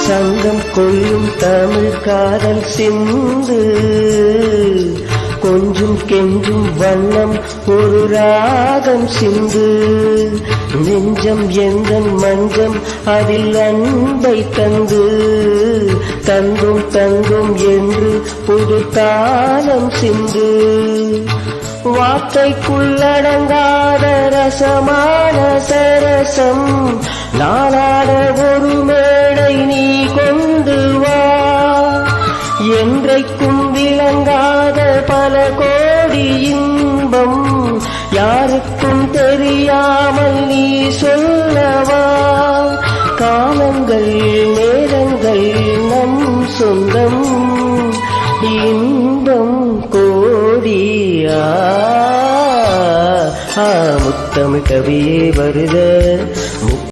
சங்கம் கொள்ளும் தமிழ் காதல் சிந்து கொஞ்சும் கெஞ்சும் வண்ணம் ஒரு ராகம் சிந்து நெஞ்சம் எந்தன் மஞ்சம் அதில் அன்பை தந்து தந்தும் தந்தும் என்று புது தாளம் சிந்து வார்த்தைக்குள்ளடங்காத ரசமான சரசம் நாளாட ஒரு மேடை நீ கொண்டு வா என்றைக்கும் விளங்காத பல கோடி இன்பம் யாருக்கும் தெரியாமல் நீ சொல்லவா காலங்கள் நேரங்கள் நம் சொந்தம் இன்பம் கோடியா முத்தமிழ் கவியே வருக